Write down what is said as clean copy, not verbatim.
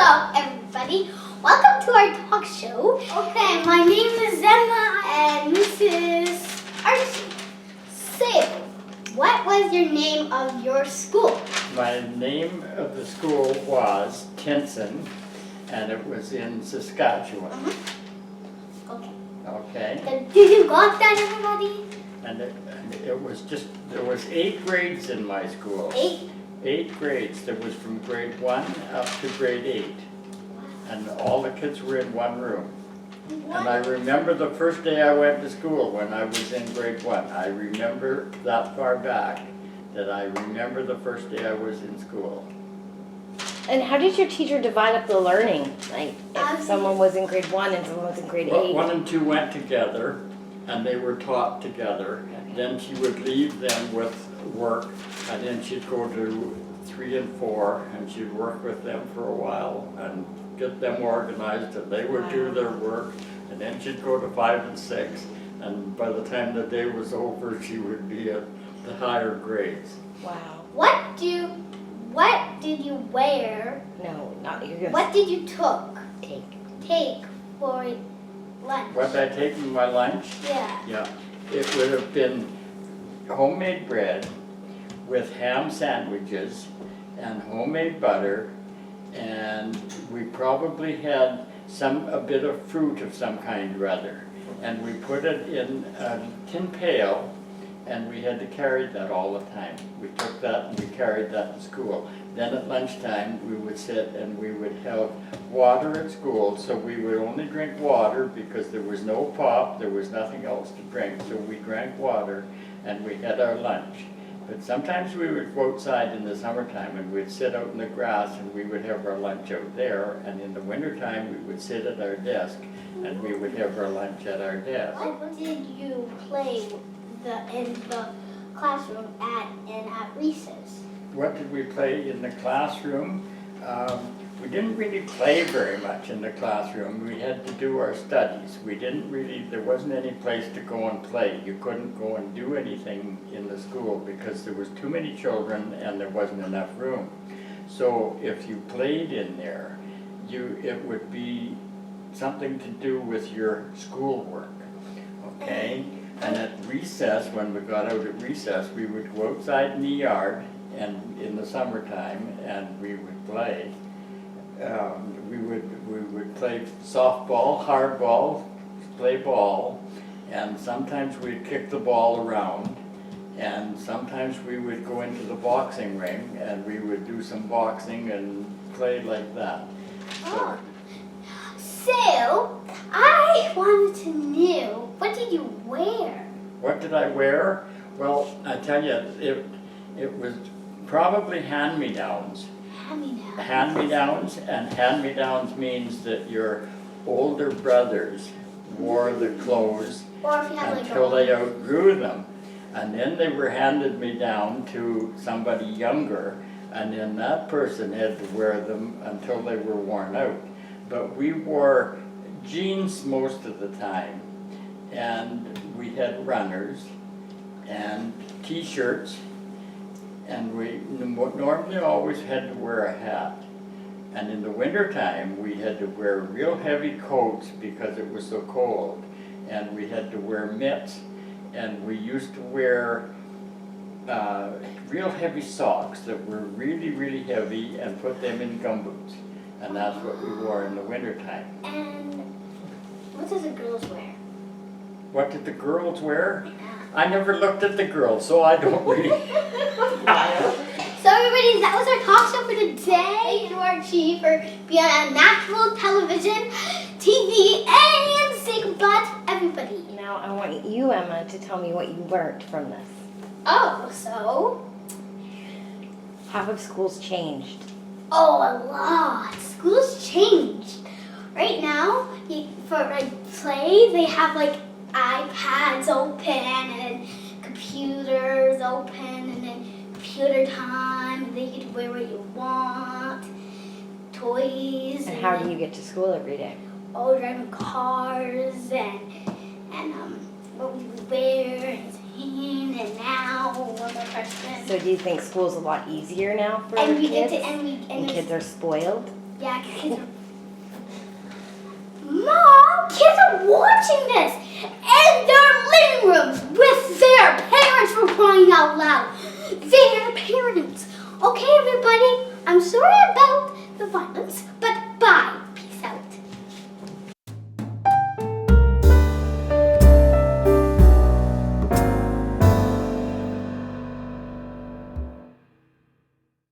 Hello, everybody. Welcome to our talk show. Okay, my name is Emma and this is Archie. So, what was your name of your school? My name of the school was Tinson, and it was in Saskatchewan. Okay. Okay. Did you got that, everybody? And it was just, there was 8 grades in my school. 8? 8 grades. There was from grade 1 up to grade 8. And all the kids were in one room. And I remember the first day I went to school when I was in grade 1. I remember that far back that I remember the first day I was in school. And how did your teacher divide up the learning? Like, if someone was in grade 1 and someone was in grade 8? Well, 1 and 2 went together, and they were taught together. Then she would leave them with work, and then she'd go to 3 and 4, and she'd work with them for a while and get them organized, and they would do their work. And then she'd go to 5 and 6, and by the time the day was over, she would be at the higher grades. Wow. What did you wear? No, not you're gonna What did you take. for lunch? What did I take in my lunch? Yeah. Yeah, it would have been homemade bread with ham sandwiches and homemade butter, and we probably had a bit of fruit of some kind or other. And we put it in a tin pail, and we had to carry that all the time. We took that and we carried that to school. Then at lunchtime, we would sit and we would have water at school, so we would only drink water because there was no pop, there was nothing else to drink, so we drank water and we had our lunch. But sometimes we would go outside in the summertime and we'd sit out in the grass and we would have our lunch out there, and in the wintertime we would sit at our desk and we would have our lunch at our desk. What did you play in the classroom at recess? What did we play in the classroom? We didn't really play very much in the classroom. We had to do our studies. There wasn't any place to go and play. You couldn't go and do anything in the school because there was too many children and there wasn't enough room. So if you played in there, it would be something to do with your schoolwork, okay? And at recess, when we got out at recess, we would go outside in the yard and in the summertime, and we would play. We would play softball, hardball, play ball, and sometimes we'd kick the ball around, and sometimes we would go into the boxing ring and we would do some boxing and play like that. So, I wanted to know, what did you wear? What did I wear? Well, I tell you, it was probably hand-me-downs. Hand-me-down. Hand-me-downs, and hand-me-downs means that your older brothers wore the clothes Or if you had until they outgrew them. And then they were handed me down to somebody younger, and then that person had to wear them until they were worn out. But we wore jeans most of the time, and we had runners and t-shirts, and we normally always had to wear a hat. And in the wintertime, we had to wear real heavy coats because it was so cold, and we had to wear mitts, and we used to wear real heavy socks that were really, really heavy and put them in gumboots. And that's what we wore in the wintertime. And what does the girls wear? What did the girls wear? I never looked at the girls, so I don't really. So everybody, that was our talk show for today. And Archie for being on national television, TV, and say goodbye to everybody. Now I want you, Emma, to tell me what you learned from this. Oh, so? How have schools changed? Oh, a lot. Schools changed. Right now, for play, they have iPads open and computers open and then computer time, and they get to wear what you want, toys. And how do you get to school every day? Oh, driving cars and what we would wear and sing, and now we're the freshmen. So do you think school's a lot easier now for And we get kids? to And kids are spoiled? Yeah, kids are. Mom, kids are watching this in their living rooms with their parents for crying out loud. Their parents. Okay, everybody, I'm sorry about the violence, but bye.